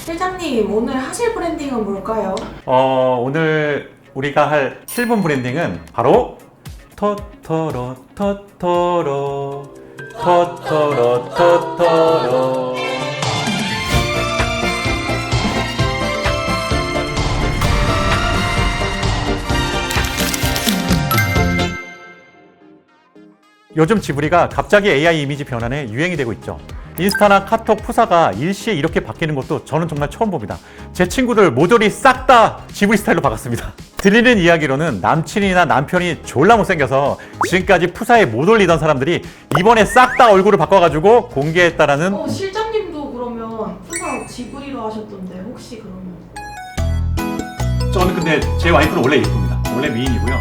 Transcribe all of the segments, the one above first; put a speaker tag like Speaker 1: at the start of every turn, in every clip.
Speaker 1: 실장님, 오늘 하실 브랜딩은 뭘까요?
Speaker 2: 오늘 우리가 할 7분 브랜딩은 바로 토토로 토토로 토토로 토토로. 요즘 지브리가 갑자기 AI 이미지 변환에 유행이 되고 있죠. 인스타나 카톡 푸사가 일시에 이렇게 바뀌는 것도 저는 정말 처음 봅니다. 제 친구들 모조리 싹 다 지브리 스타일로 바꿨습니다. 들리는 이야기로는 남친이나 남편이 졸라 못생겨서 지금까지 푸사에 못 올리던 사람들이 이번에 싹 다 얼굴을 바꿔가지고 공개했다라는.
Speaker 1: 실장님도 그러면 푸사 지브리로 하셨던데 혹시 그러면?
Speaker 2: 저는 근데 제 와이프는 원래 예쁩니다. 원래 미인이고요.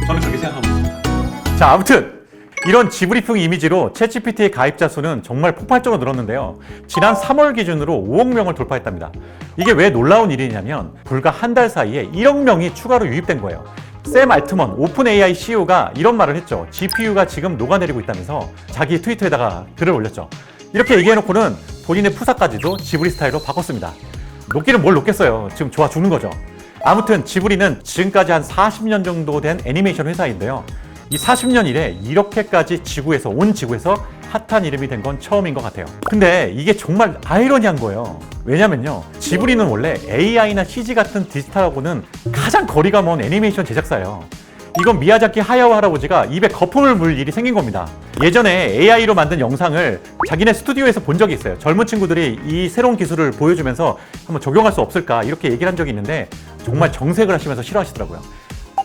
Speaker 2: 저는 그렇게 생각하고 있습니다. 자, 아무튼 이런 지브리풍 이미지로 챗GPT의 가입자 수는 정말 폭발적으로 늘었는데요. 지난 3월 기준으로 5억 명을 돌파했답니다. 이게 왜 놀라운 일이냐면 불과 한 달 사이에 1억 명이 추가로 유입된 거예요. 샘 알트먼 오픈 AI CEO가 이런 말을 했죠. GPU가 지금 녹아내리고 있다면서 자기 트위터에다가 글을 올렸죠. 이렇게 얘기해놓고는 본인의 푸사까지도 지브리 스타일로 바꿨습니다. 녹기는 뭘 녹겠어요. 지금 좋아 죽는 거죠. 아무튼 지브리는 지금까지 한 40년 정도 된 애니메이션 회사인데요. 이 40년 이래 이렇게까지 온 지구에서 핫한 이름이 된 건 처음인 것 같아요. 근데 이게 정말 아이러니한 거예요. 왜냐면요, 지브리는 원래 AI나 CG 같은 디지털하고는 가장 거리가 먼 애니메이션 제작사예요. 이건 미야자키 하야오 할아버지가 입에 거품을 물 일이 생긴 겁니다. 예전에 AI로 만든 영상을 자기네 스튜디오에서 본 적이 있어요. 젊은 친구들이 이 새로운 기술을 보여주면서 한번 적용할 수 없을까 이렇게 얘기를 한 적이 있는데 정말 정색을 하시면서 싫어하시더라고요.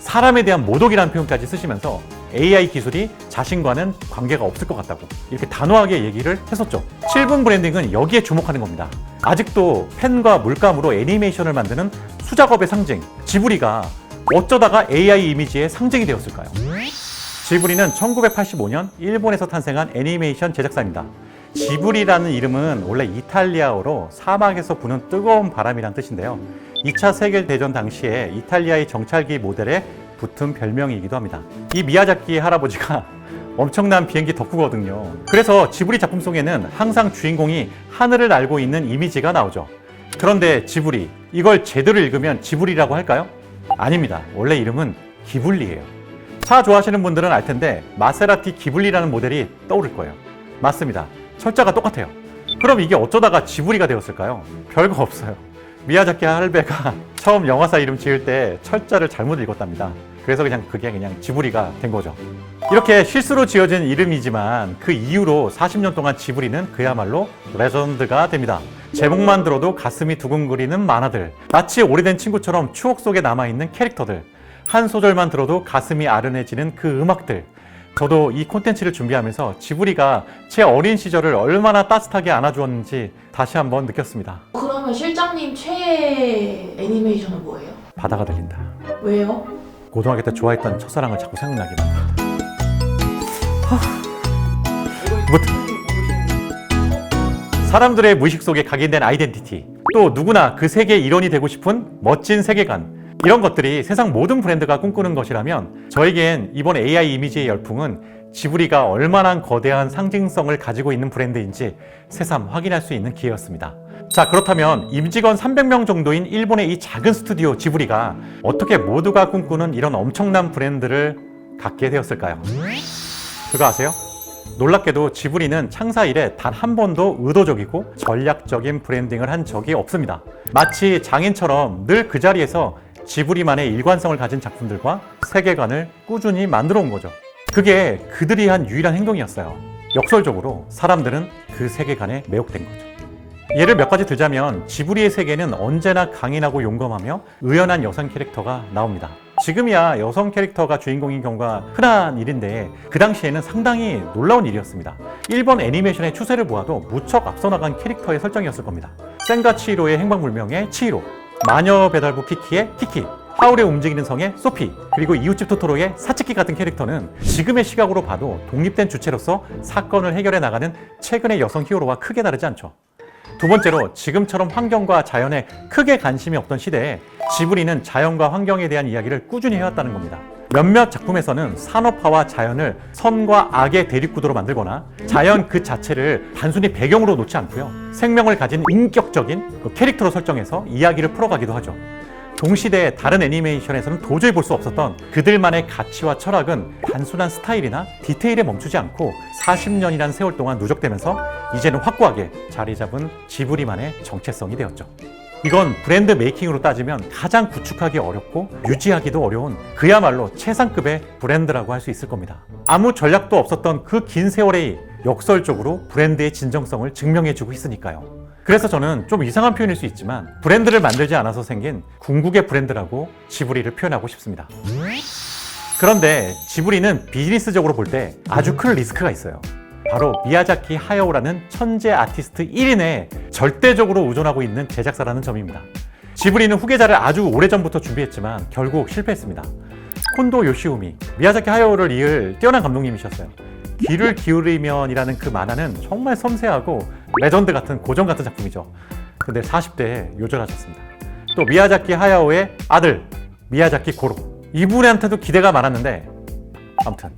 Speaker 2: 사람에 대한 모독이라는 표현까지 쓰시면서 AI 기술이 자신과는 관계가 없을 것 같다고 이렇게 단호하게 얘기를 했었죠. 7분 브랜딩은 여기에 주목하는 겁니다. 아직도 펜과 물감으로 애니메이션을 만드는 수작업의 상징 지브리가 어쩌다가 AI 이미지의 상징이 되었을까요? 지브리는 1985년 일본에서 탄생한 애니메이션 제작사입니다. 지브리라는 이름은 원래 이탈리아어로 사막에서 부는 뜨거운 바람이란 뜻인데요. 2차 세계대전 당시에 이탈리아의 정찰기 모델에 붙은 별명이기도 합니다. 이 미야자키 할아버지가 엄청난 비행기 덕후거든요. 그래서 지브리 작품 속에는 항상 주인공이 하늘을 날고 있는 이미지가 나오죠. 그런데 지브리, 이걸 제대로 읽으면 지브리라고 할까요? 아닙니다. 원래 이름은 기블리예요. 차 좋아하시는 분들은 알 텐데 마세라티 기블리라는 모델이 떠오를 거예요. 맞습니다. 철자가 똑같아요. 그럼 이게 어쩌다가 지브리가 되었을까요? 별거 없어요. 미야자키 할배가 처음 영화사 이름 지을 때 철자를 잘못 읽었답니다. 그래서 그게 그냥 지브리가 된 거죠. 이렇게 실수로 지어진 이름이지만 그 이후로 40년 동안 지브리는 그야말로 레전드가 됩니다. 제목만 들어도 가슴이 두근거리는 만화들, 마치 오래된 친구처럼 추억 속에 남아있는 캐릭터들, 한 소절만 들어도 가슴이 아른해지는 그 음악들. 저도 이 콘텐츠를 준비하면서 지브리가 제 어린 시절을 얼마나 따뜻하게 안아주었는지 다시 한번 느꼈습니다.
Speaker 1: 그러면 실장님 최애 애니메이션은 뭐예요?
Speaker 2: 바다가 들린다.
Speaker 1: 왜요?
Speaker 2: 고등학교 때 좋아했던 첫사랑을 자꾸 생각나게 만든다. 사람들의 무의식 속에 각인된 아이덴티티, 또 누구나 그 세계의 일원이 되고 싶은 멋진 세계관, 이런 것들이 세상 모든 브랜드가 꿈꾸는 것이라면 저에겐 이번 AI 이미지의 열풍은 지브리가 얼마나 거대한 상징성을 가지고 있는 브랜드인지 새삼 확인할 수 있는 기회였습니다. 자, 그렇다면 임직원 300명 정도인 일본의 이 작은 스튜디오 지브리가 어떻게 모두가 꿈꾸는 이런 엄청난 브랜드를 갖게 되었을까요? 그거 아세요? 놀랍게도 지브리는 창사 이래 단 한 번도 의도적이고 전략적인 브랜딩을 한 적이 없습니다. 마치 장인처럼 늘 그 자리에서 지브리만의 일관성을 가진 작품들과 세계관을 꾸준히 만들어 온 거죠. 그게 그들이 한 유일한 행동이었어요. 역설적으로 사람들은 그 세계관에 매혹된 거죠. 예를 몇 가지 들자면 지브리의 세계는 언제나 강인하고 용감하며 의연한 여성 캐릭터가 나옵니다. 지금이야 여성 캐릭터가 주인공인 경우가 흔한 일인데 그 당시에는 상당히 놀라운 일이었습니다. 일본 애니메이션의 추세를 보아도 무척 앞서 나간 캐릭터의 설정이었을 겁니다. 센과 치히로의 행방불명의 치히로, 마녀 배달부 키키의 키키, 하울의 움직이는 성의 소피, 그리고 이웃집 토토로의 사츠키 같은 캐릭터는 지금의 시각으로 봐도 독립된 주체로서 사건을 해결해 나가는 최근의 여성 히어로와 크게 다르지 않죠. 두 번째로 지금처럼 환경과 자연에 크게 관심이 없던 시대에 지브리는 자연과 환경에 대한 이야기를 꾸준히 해왔다는 겁니다. 몇몇 작품에서는 산업화와 자연을 선과 악의 대립구도로 만들거나 자연 그 자체를 단순히 배경으로 놓지 않고요. 생명을 가진 인격적인 그 캐릭터로 설정해서 이야기를 풀어가기도 하죠. 동시대의 다른 애니메이션에서는 도저히 볼 수 없었던 그들만의 가치와 철학은 단순한 스타일이나 디테일에 멈추지 않고 40년이라는 세월 동안 누적되면서 이제는 확고하게 자리 잡은 지브리만의 정체성이 되었죠. 이건 브랜드 메이킹으로 따지면 가장 구축하기 어렵고 유지하기도 어려운 그야말로 최상급의 브랜드라고 할 수 있을 겁니다. 아무 전략도 없었던 그 긴 세월에 역설적으로 브랜드의 진정성을 증명해주고 있으니까요. 그래서 저는 좀 이상한 표현일 수 있지만 브랜드를 만들지 않아서 생긴 궁극의 브랜드라고 지브리를 표현하고 싶습니다. 그런데 지브리는 비즈니스적으로 볼 때 아주 큰 리스크가 있어요. 바로 미야자키 하야오라는 천재 아티스트 1인에 절대적으로 의존하고 있는 제작사라는 점입니다. 지브리는 후계자를 아주 오래전부터 준비했지만 결국 실패했습니다. 콘도 요시우미, 미야자키 하야오를 이을 뛰어난 감독님이셨어요. 귀를 기울이면이라는 그 만화는 정말 섬세하고 레전드 같은 고전 같은 작품이죠. 근데 40대에 요절하셨습니다. 또 미야자키 하야오의 아들 미야자키 고로, 이분한테도 기대가 많았는데 아무튼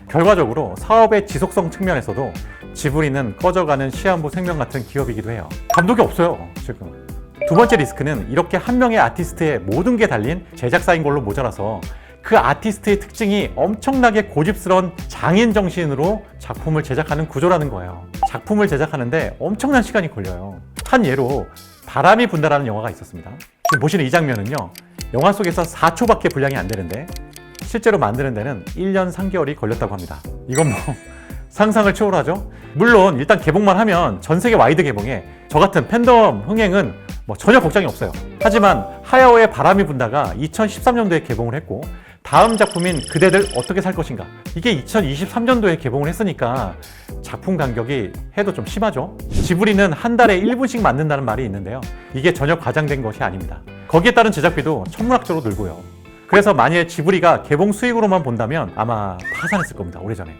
Speaker 2: 결과적으로 사업의 지속성 측면에서도 지브리는 꺼져가는 시한부 생명 같은 기업이기도 해요. 감독이 없어요 지금. 두 번째 리스크는 이렇게 한 명의 아티스트의 모든 게 달린 제작사인 걸로 모자라서 그 아티스트의 특징이 엄청나게 고집스러운 장인 정신으로 작품을 제작하는 구조라는 거예요. 작품을 제작하는데 엄청난 시간이 걸려요. 한 예로 바람이 분다라는 영화가 있었습니다. 지금 보시는 이 장면은요, 영화 속에서 4초밖에 분량이 안 되는데 실제로 만드는 데는 1년 3개월이 걸렸다고 합니다. 이건 뭐 상상을 초월하죠? 물론 일단 개봉만 하면 전 세계 와이드 개봉에 저 같은 팬덤 흥행은 뭐 전혀 걱정이 없어요. 하지만 하야오의 바람이 분다가 2013년도에 개봉을 했고 다음 작품인 그대들 어떻게 살 것인가, 이게 2023년도에 개봉을 했으니까 작품 간격이 해도 좀 심하죠. 지브리는 한 달에 1분씩 만든다는 말이 있는데요, 이게 전혀 과장된 것이 아닙니다. 거기에 따른 제작비도 천문학적으로 늘고요. 그래서 만일 지브리가 개봉 수익으로만 본다면 아마 파산했을 겁니다, 오래전에.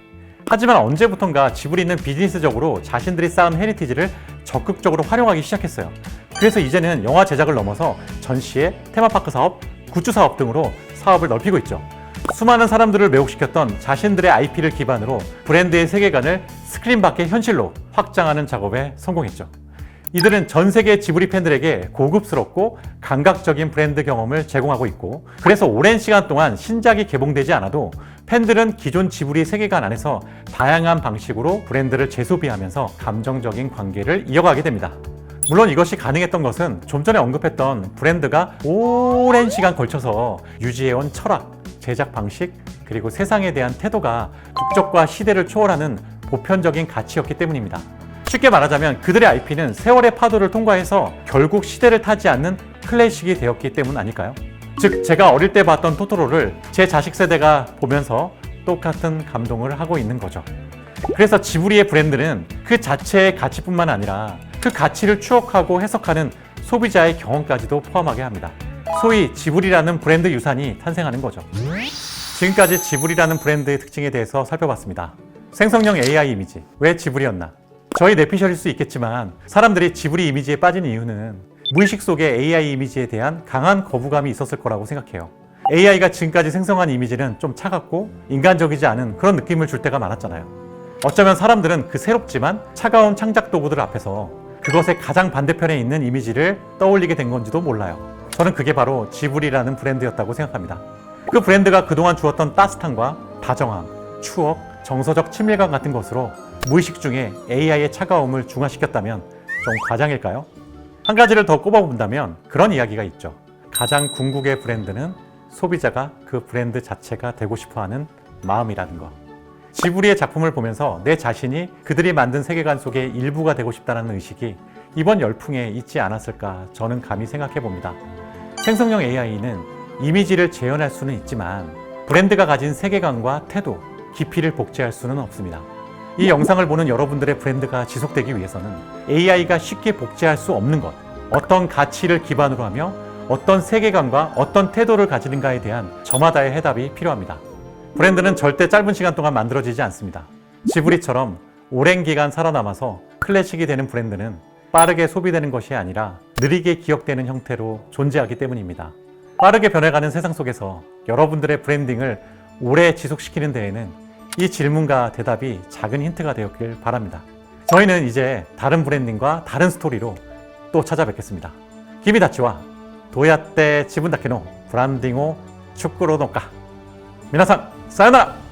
Speaker 2: 하지만 언제부턴가 지브리는 비즈니스적으로 자신들이 쌓은 헤리티지를 적극적으로 활용하기 시작했어요. 그래서 이제는 영화 제작을 넘어서 전시회, 테마파크 사업, 굿즈 사업 등으로 사업을 넓히고 있죠. 수많은 사람들을 매혹시켰던 자신들의 IP를 기반으로 브랜드의 세계관을 스크린 밖의 현실로 확장하는 작업에 성공했죠. 이들은 전 세계 지브리 팬들에게 고급스럽고 감각적인 브랜드 경험을 제공하고 있고, 그래서 오랜 시간 동안 신작이 개봉되지 않아도 팬들은 기존 지브리 세계관 안에서 다양한 방식으로 브랜드를 재소비하면서 감정적인 관계를 이어가게 됩니다. 물론 이것이 가능했던 것은 좀 전에 언급했던 브랜드가 오랜 시간 걸쳐서 유지해온 철학, 제작 방식, 그리고 세상에 대한 태도가 국적과 시대를 초월하는 보편적인 가치였기 때문입니다. 쉽게 말하자면 그들의 IP는 세월의 파도를 통과해서 결국 시대를 타지 않는 클래식이 되었기 때문 아닐까요? 즉, 제가 어릴 때 봤던 토토로를 제 자식 세대가 보면서 똑같은 감동을 하고 있는 거죠. 그래서 지브리의 브랜드는 그 자체의 가치뿐만 아니라 그 가치를 추억하고 해석하는 소비자의 경험까지도 포함하게 합니다. 소위 지브리라는 브랜드 유산이 탄생하는 거죠. 지금까지 지브리라는 브랜드의 특징에 대해서 살펴봤습니다. 생성형 AI 이미지, 왜 지브리였나? 저희 내피셜일 수 있겠지만 사람들이 지브리 이미지에 빠진 이유는 무의식 속에 AI 이미지에 대한 강한 거부감이 있었을 거라고 생각해요. AI가 지금까지 생성한 이미지는 좀 차갑고 인간적이지 않은 그런 느낌을 줄 때가 많았잖아요. 어쩌면 사람들은 그 새롭지만 차가운 창작 도구들 앞에서 그것의 가장 반대편에 있는 이미지를 떠올리게 된 건지도 몰라요. 저는 그게 바로 지브리라는 브랜드였다고 생각합니다. 그 브랜드가 그동안 주었던 따뜻함과 다정함, 추억, 정서적 친밀감 같은 것으로 무의식 중에 AI의 차가움을 중화시켰다면 좀 과장일까요? 한 가지를 더 꼽아본다면 그런 이야기가 있죠. 가장 궁극의 브랜드는 소비자가 그 브랜드 자체가 되고 싶어하는 마음이라는 것. 지브리의 작품을 보면서 내 자신이 그들이 만든 세계관 속의 일부가 되고 싶다는 의식이 이번 열풍에 있지 않았을까 저는 감히 생각해 봅니다. 생성형 AI는 이미지를 재현할 수는 있지만 브랜드가 가진 세계관과 태도, 깊이를 복제할 수는 없습니다. 이 영상을 보는 여러분들의 브랜드가 지속되기 위해서는 AI가 쉽게 복제할 수 없는 것, 어떤 가치를 기반으로 하며 어떤 세계관과 어떤 태도를 가지는가에 대한 저마다의 해답이 필요합니다. 브랜드는 절대 짧은 시간 동안 만들어지지 않습니다. 지브리처럼 오랜 기간 살아남아서 클래식이 되는 브랜드는 빠르게 소비되는 것이 아니라 느리게 기억되는 형태로 존재하기 때문입니다. 빠르게 변해가는 세상 속에서 여러분들의 브랜딩을 오래 지속시키는 데에는 이 질문과 대답이 작은 힌트가 되었길 바랍니다. 저희는 이제 다른 브랜딩과 다른 스토리로 또 찾아뵙겠습니다. 기미다치와 도야떼 지분다케노 브랜딩 오 축구로 노까 미나상 사요나라!